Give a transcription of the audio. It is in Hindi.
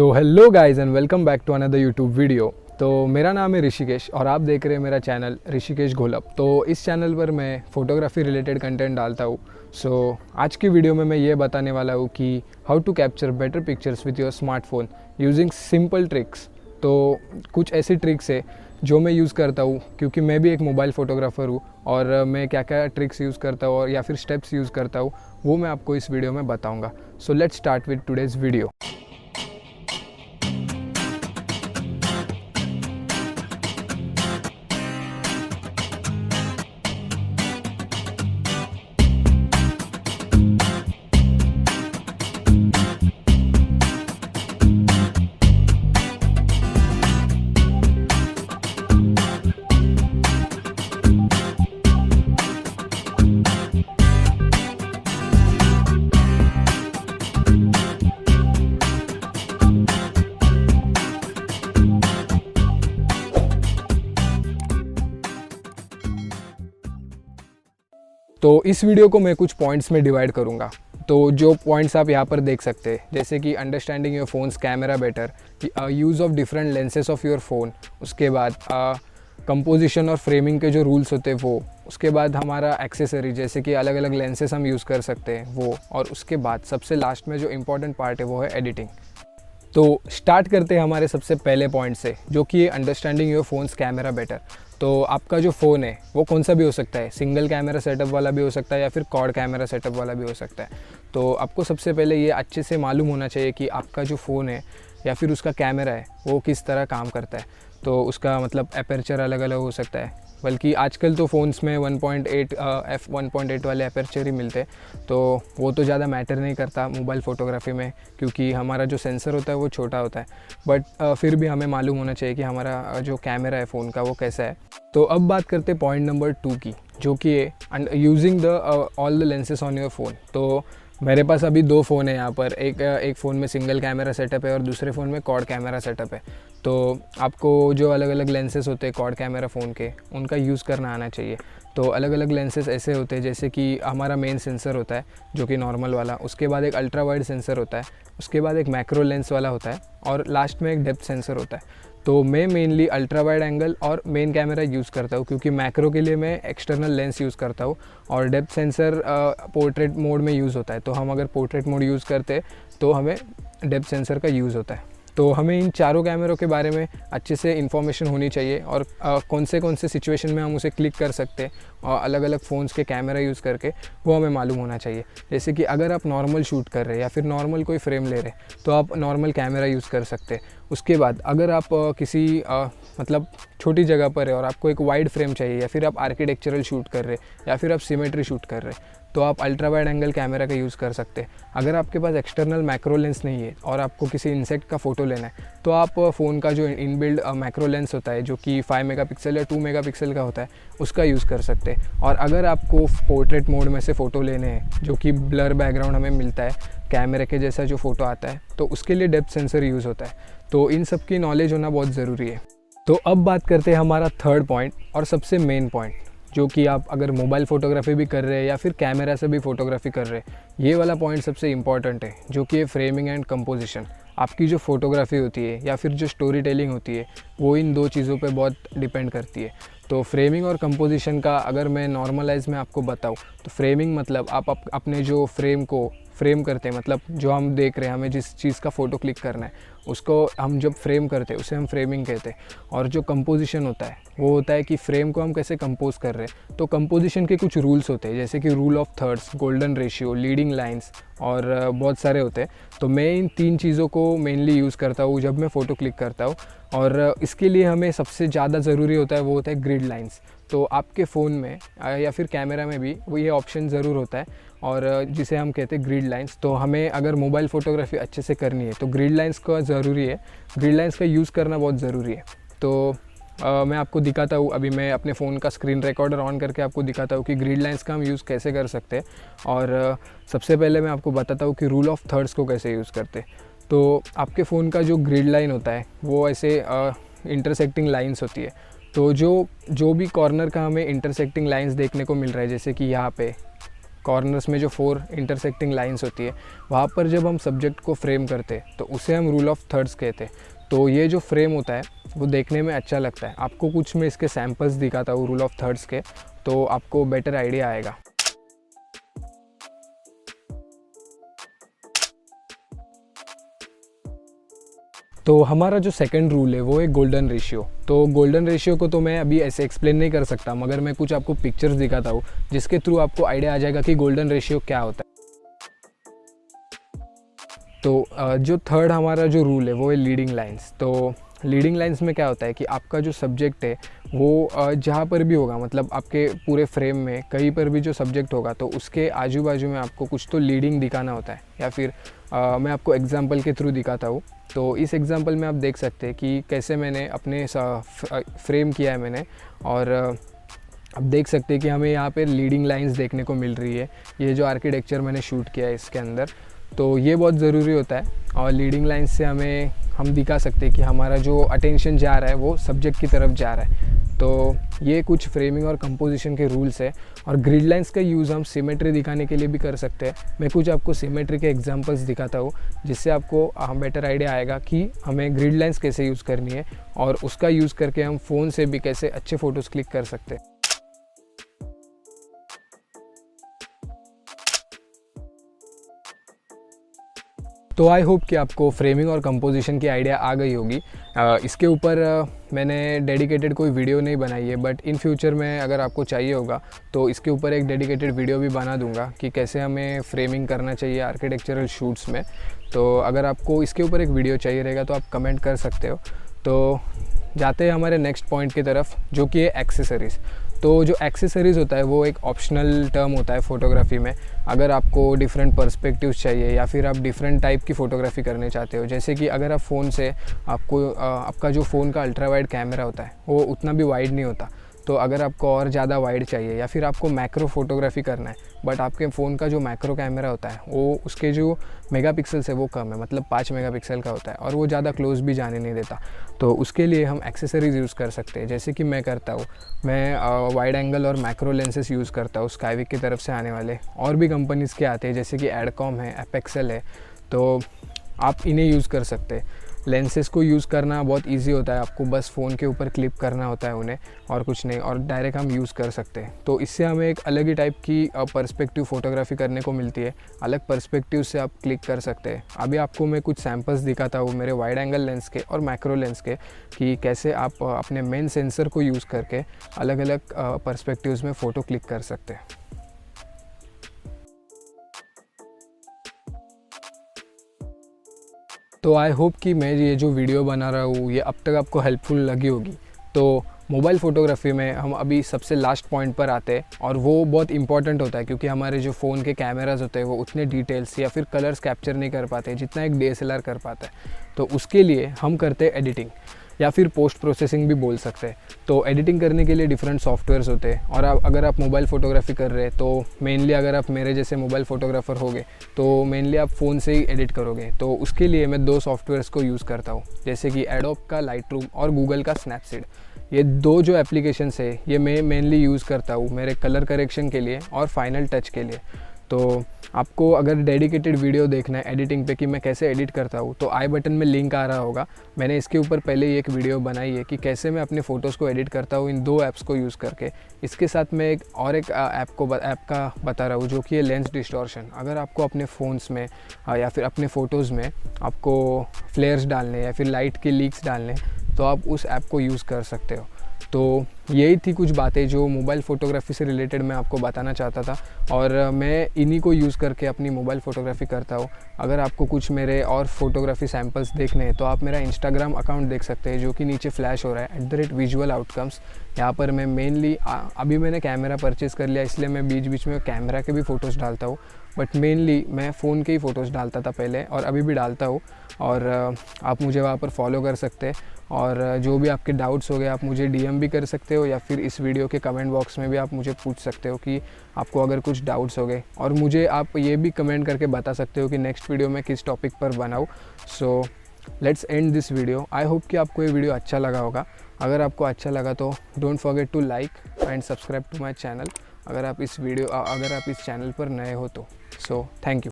So hello guys and welcome back to another YouTube video. तो मेरा नाम है ऋषिकेश और आप देख रहे हैं मेरा चैनल ऋषिकेश घोलप। तो इस चैनल पर मैं फ़ोटोग्राफी रिलेटेड कंटेंट डालता हूँ। सो आज की वीडियो में मैं ये बताने वाला हूँ कि how to capture better pictures with your smartphone using simple tricks. तो कुछ ऐसी ट्रिक्स है जो मैं यूज़ करता हूँ क्योंकि मैं भी एक मोबाइल फ़ोटोग्राफ़र हूँ और मैं क्या क्या ट्रिक्स यूज़ करता हूँ या फिर स्टेप्स यूज़ करता हूँ वो मैं आपको इस वीडियो में बताऊँगा। So let's start with today's video. तो इस वीडियो को मैं कुछ पॉइंट्स में डिवाइड करूँगा। तो जो पॉइंट्स आप यहाँ पर देख सकते हैं जैसे कि understanding your phones camera better, use of different lenses of your phone, उसके बाद कंपोजिशन और फ्रेमिंग के जो रूल्स होते हैं वो, उसके बाद हमारा एक्सेसरी जैसे कि अलग अलग लेंसेज हम यूज़ कर सकते हैं वो, और उसके बाद सबसे लास्ट में जो इम्पॉर्टेंट पार्ट है वो है एडिटिंग। तो स्टार्ट करते हैं हमारे सबसे पहले पॉइंट से जो कि understanding your phones camera better. तो आपका जो फ़ोन है वो कौन सा भी हो सकता है, सिंगल कैमरा सेटअप वाला भी हो सकता है या फिर क्वाड कैमरा सेटअप वाला भी हो सकता है। तो आपको सबसे पहले ये अच्छे से मालूम होना चाहिए कि आपका जो फ़ोन है या फिर उसका कैमरा है वो किस तरह काम करता है। तो उसका मतलब एपर्चर अलग अलग हो सकता है, बल्कि आजकल तो फ़ोन्स में 1.8 f1.8 वाले एपर्चर ही मिलते हैं। तो वो तो ज़्यादा मैटर नहीं करता मोबाइल फ़ोटोग्राफी में क्योंकि हमारा जो सेंसर होता है वो छोटा होता है। बट फिर भी हमें मालूम होना चाहिए कि हमारा जो कैमरा है फ़ोन का वो कैसा है। तो अब बात करते हैं पॉइंट नंबर 2 की, जो कि है using the all the lenses on your phone. तो मेरे पास अभी 2 फ़ोन है यहाँ पर, एक फ़ोन में सिंगल कैमरा सेटअप है और दूसरे फ़ोन में क्वाड कैमरा सेटअप है। तो आपको जो अलग अलग लेंसेज होते हैं क्वाड कैमरा फ़ोन के उनका यूज़ करना आना चाहिए। तो अलग अलग लेंसेज ऐसे होते हैं जैसे कि हमारा मेन सेंसर होता है जो कि नॉर्मल वाला, उसके बाद एक अल्ट्रा वाइड सेंसर होता है, उसके बाद एक मैक्रो लेंस वाला होता है और लास्ट में एक डेप्थ सेंसर होता है। तो मैं मेनली अल्ट्रा वाइड एंगल और मेन कैमरा यूज़ करता हूँ क्योंकि मैक्रो के लिए मैं एक्सटर्नल लेंस यूज़ करता हूँ और डेप्थ सेंसर पोर्ट्रेट मोड में यूज़ होता है। तो हम अगर पोर्ट्रेट मोड यूज़ करते हैं तो हमें डेप्थ सेंसर का यूज़ होता है। तो हमें इन चारों कैमरों के बारे में अच्छे से इन्फॉर्मेशन होनी चाहिए और कौन से सिचुएशन में हम उसे क्लिक कर सकते हैं और अलग अलग फ़ोन्स के कैमरा यूज़ करके वो हमें मालूम होना चाहिए। जैसे कि अगर आप नॉर्मल शूट कर रहे हैं या फिर नॉर्मल कोई फ्रेम ले रहे हैं तो आप नॉर्मल कैमरा यूज़ कर सकते हैं। उसके बाद अगर आप किसी मतलब छोटी जगह पर है और आपको एक वाइड फ्रेम चाहिए या फिर आप आर्किटेक्चरल शूट कर रहे हैं या फिर आप सिमेट्री शूट कर रहे हैं तो आप अल्ट्रा वाइड एंगल कैमरा का यूज़ कर सकते हैं। अगर आपके पास एक्सटर्नल मैक्रो लेंस नहीं है और आपको किसी इंसेक्ट का फ़ोटो लेना है तो आप फ़ोन का जो इनबिल्ड मैक्रो लेंस होता है जो कि 5 मेगापिक्सल या 2 मेगापिक्सल का होता है उसका यूज़ कर सकते हैं। और अगर आपको पोर्ट्रेट मोड में से फ़ोटो लेने हैं जो कि ब्लर बैकग्राउंड हमें मिलता है कैमरे के जैसा जो फ़ोटो आता है तो उसके लिए डेप्थ सेंसर यूज़ होता है। तो इन सब की नॉलेज होना बहुत ज़रूरी है। तो अब बात करते हैं हमारा थर्ड पॉइंट और सबसे मेन पॉइंट, जो कि आप अगर मोबाइल फ़ोटोग्राफी भी कर रहे हैं या फिर कैमरा से भी फ़ोटोग्राफी कर रहे हैं, ये वाला पॉइंट सबसे इम्पॉर्टेंट है जो कि है फ्रेमिंग एंड कंपोजिशन। आपकी जो फ़ोटोग्राफी होती है या फिर जो स्टोरी टेलिंग होती है वो इन 2 चीज़ों पे बहुत डिपेंड करती है। तो फ्रेमिंग और कंपोजिशन का अगर मैं नॉर्मलाइज में आपको बताऊँ तो फ्रेमिंग मतलब आप अपने जो फ्रेम को फ्रेम करते हैं, मतलब जो हम देख रहे हैं हमें जिस चीज़ का फ़ोटो क्लिक करना है उसको हम जब फ्रेम करते हैं उसे हम फ्रेमिंग कहते हैं। और जो कंपोजिशन होता है वो होता है कि फ्रेम को हम कैसे कंपोज कर रहे हैं। तो कंपोजिशन के कुछ रूल्स होते हैं जैसे कि rule of thirds, golden ratio, leading lines और बहुत सारे होते हैं। तो मैं इन 3 चीज़ों को मेनली यूज़ करता हूँ जब मैं फ़ोटो क्लिक करता हूँ और इसके लिए हमें सबसे ज़्यादा ज़रूरी होता है वो होता है ग्रिड लाइंस। तो आपके फ़ोन में या फिर कैमरा में भी वो ये ऑप्शन ज़रूर होता है और जिसे हम कहते हैं ग्रिड लाइंस। तो हमें अगर मोबाइल फ़ोटोग्राफी अच्छे से करनी है तो ग्रिड लाइंस का ज़रूरी है, ग्रिड लाइंस का यूज़ करना बहुत ज़रूरी है। तो मैं आपको दिखाता हूँ, अभी मैं अपने फ़ोन का स्क्रीन रिकॉर्डर ऑन करके आपको दिखाता हूँ कि ग्रिड लाइंस का हम यूज़ कैसे कर सकते हैं। और सबसे पहले मैं आपको बताता हूँ कि रूल ऑफ थर्ड्स को कैसे यूज़ करते हैं। तो आपके फ़ोन का जो ग्रिड लाइन होता है वो ऐसे इंटरसेक्टिंग लाइंस होती है। तो जो भी कॉर्नर का हमें इंटरसेक्टिंग लाइंस देखने को मिल रहा है जैसे कि यहाँ पे कॉर्नर्स में जो 4 इंटरसेक्टिंग लाइंस होती है, वहाँ पर जब हम सब्जेक्ट को फ्रेम करते तो उसे हम रूल ऑफ थर्ड्स कहते हैं। तो ये जो फ्रेम होता है वो देखने में अच्छा लगता है। आपको कुछ मैं इसके सैम्पल्स दिखाता हूँ रूल ऑफ थर्ड्स के, तो आपको बेटर आइडिया आएगा। तो हमारा जो सेकंड रूल है वो है गोल्डन रेशियो। तो गोल्डन रेशियो को तो मैं अभी ऐसे एक्सप्लेन नहीं कर सकता, मगर मैं कुछ आपको पिक्चर्स दिखाता हूँ जिसके थ्रू आपको आइडिया आ जाएगा कि गोल्डन रेशियो क्या होता है। तो जो थर्ड हमारा जो रूल है वो है लीडिंग लाइंस। तो लीडिंग लाइंस में क्या होता है कि आपका जो सब्जेक्ट है वो जहाँ पर भी होगा, मतलब आपके पूरे फ्रेम में कहीं पर भी जो सब्जेक्ट होगा तो उसके आजू बाजू में आपको कुछ तो लीडिंग दिखाना होता है। या फिर मैं आपको एग्जांपल के थ्रू दिखाता हूँ। तो इस एग्जांपल में आप देख सकते हैं कि कैसे मैंने अपने फ्रेम किया है मैंने, और आप देख सकते हैं कि हमें यहाँ पे लीडिंग लाइंस देखने को मिल रही है। ये जो आर्किटेक्चर मैंने शूट किया है इसके अंदर, तो ये बहुत ज़रूरी होता है। और लीडिंग लाइंस से हम दिखा सकते हैं कि हमारा जो अटेंशन जा रहा है वो सब्जेक्ट की तरफ जा रहा है। तो ये कुछ फ्रेमिंग और कंपोजिशन के रूल्स है। और ग्रिड लाइंस का यूज़ हम सिमेट्री दिखाने के लिए भी कर सकते हैं। मैं कुछ आपको सिमेट्री के एग्जांपल्स दिखाता हूँ जिससे आपको बेटर आइडिया आएगा कि हमें ग्रिड लाइंस कैसे यूज़ करनी है, और उसका यूज़ करके हम फ़ोन से भी कैसे अच्छे फ़ोटोज़ क्लिक कर सकते हैं। तो आई होप कि आपको फ्रेमिंग और कंपोजिशन की आइडिया आ गई होगी। इसके ऊपर मैंने डेडिकेटेड कोई वीडियो नहीं बनाई है, बट इन फ्यूचर में अगर आपको चाहिए होगा तो इसके ऊपर एक डेडिकेटेड वीडियो भी बना दूंगा कि कैसे हमें फ्रेमिंग करना चाहिए आर्किटेक्चरल शूट्स में। तो अगर आपको इसके ऊपर एक वीडियो चाहिए रहेगा तो आप कमेंट कर सकते हो। तो जाते हैं हमारे नेक्स्ट पॉइंट की तरफ, जो कि है एक्सेसरीज़। तो जो एक्सेसरीज़ होता है वो एक ऑप्शनल टर्म होता है फ़ोटोग्राफी में। अगर आपको डिफरेंट पर्सपेक्टिव्स चाहिए या फिर आप डिफरेंट टाइप की फ़ोटोग्राफी करने चाहते हो, जैसे कि अगर आप फ़ोन से आपका जो फ़ोन का अल्ट्रा वाइड कैमरा होता है वो उतना भी वाइड नहीं होता, तो अगर आपको और ज़्यादा वाइड चाहिए या फिर आपको मैक्रो फ़ोटोग्राफी करना है, बट आपके फ़ोन का जो मैक्रो कैमरा होता है वो उसके जो मेगापिक्सल्स है वो कम है, मतलब 5 मेगापिक्सल का होता है, और वो ज़्यादा क्लोज भी जाने नहीं देता। तो उसके लिए हम एक्सेसरीज़ यूज़ कर सकते हैं, जैसे कि मैं करता हूँ। मैं वाइड एंगल और मैक्रो लेंसेज यूज़ करता हूँ स्काईविक की तरफ से आने वाले, और भी कंपनीज़ के आते हैं जैसे कि एडकॉम है, एपेक्सल है, तो आप इन्हें यूज़ कर सकते हैं। लेंसेज को यूज़ करना बहुत इजी होता है, आपको बस फ़ोन के ऊपर क्लिप करना होता है उन्हें, और कुछ नहीं, और डायरेक्ट हम यूज़ कर सकते हैं। तो इससे हमें एक अलग ही टाइप की पर्सपेक्टिव फ़ोटोग्राफी करने को मिलती है। अलग पर्सपेक्टिव से आप क्लिक कर सकते हैं। अभी आपको मैं कुछ सैम्पल्स दिखाता हूँ मेरे वाइड एंगल लेंस के और मैक्रो लेंस के, कि कैसे आप अपने मेन सेंसर को यूज़ करके अलग अलग पर्सपेक्टिव्स में फ़ोटो क्लिक कर सकते हैं। तो आई होप कि मैं ये जो वीडियो बना रहा हूँ ये अब तक आपको हेल्पफुल लगी होगी। तो मोबाइल फ़ोटोग्राफी में हम अभी सबसे लास्ट पॉइंट पर आते हैं, और वो बहुत इंपॉर्टेंट होता है क्योंकि हमारे जो फ़ोन के कैमराज होते हैं वो उतने डिटेल्स या फिर कलर्स कैप्चर नहीं कर पाते जितना एक DSLR कर पाता है। तो उसके लिए हम करते हैं एडिटिंग, या फिर पोस्ट प्रोसेसिंग भी बोल सकते हैं। तो एडिटिंग करने के लिए डिफरेंट सॉफ्टवेयर्स होते हैं, और अगर आप मोबाइल फ़ोटोग्राफी कर रहे हैं तो मेनली अगर आप मेरे जैसे मोबाइल फ़ोटोग्राफ़र होगे तो मेनली आप फ़ोन से ही एडिट करोगे। तो उसके लिए मैं 2 सॉफ्टवेयर्स को यूज़ करता हूँ, जैसे कि एडोब का लाइटरूम और गूगल का स्नैपसीड। ये 2 जो एप्लीकेशंस है ये मैं मेनली यूज़ करता हूँ मेरे कलर करेक्शन के लिए और फाइनल टच के लिए। तो आपको अगर डेडिकेटेड वीडियो देखना है एडिटिंग पे कि मैं कैसे एडिट करता हूँ, तो आई बटन में लिंक आ रहा होगा। मैंने इसके ऊपर पहले ही एक वीडियो बनाई है कि कैसे मैं अपने फ़ोटोज़ को एडिट करता हूँ इन 2 ऐप्स को यूज़ करके। इसके साथ मैं एक ऐप का बता रहा हूँ जो कि है लेंस डिस्टॉर्शन। अगर आपको अपने फ़ोन्स में या फिर अपने फ़ोटोज़ में आपको फ्लेयर्स डालने या फिर लाइट के लीक्स डालने, तो आप उस ऐप को यूज़ कर सकते हो। तो यही थी कुछ बातें जो मोबाइल फ़ोटोग्राफी से रिलेटेड मैं आपको बताना चाहता था, और मैं इन्हीं को यूज़ करके अपनी मोबाइल फ़ोटोग्राफी करता हूँ। अगर आपको कुछ मेरे और फोटोग्राफी सैम्पल्स देखने हैं तो आप मेरा इंस्टाग्राम अकाउंट देख सकते हैं जो कि नीचे फ्लैश हो रहा है @visualoutcomes। यहाँ पर मैं मेनली अभी मैंने कैमरा परचेज़ कर लिया इसलिए मैं बीच बीच में कैमरा के भी फ़ोटोज़ डालता हूँ, बट मेनली मैं फ़ोन के ही फ़ोटोज़ डालता था पहले और अभी भी डालता हूँ। और आप मुझे वहाँ पर फॉलो कर सकते हैं, और जो भी आपके डाउट्स हो गए आप मुझे DM भी कर सकते हो, या फिर इस वीडियो के कमेंट बॉक्स में भी आप मुझे पूछ सकते हो कि आपको अगर कुछ डाउट्स हो गए, और मुझे आप ये भी कमेंट करके बता सकते हो कि नेक्स्ट वीडियो में किस टॉपिक पर बनाऊँ। So let's end this video. I hope कि आपको ये वीडियो अच्छा लगा होगा। अगर आपको अच्छा लगा तो don't forget to like and subscribe to my channel. अगर आप इस चैनल पर नए हो तो। So thank you.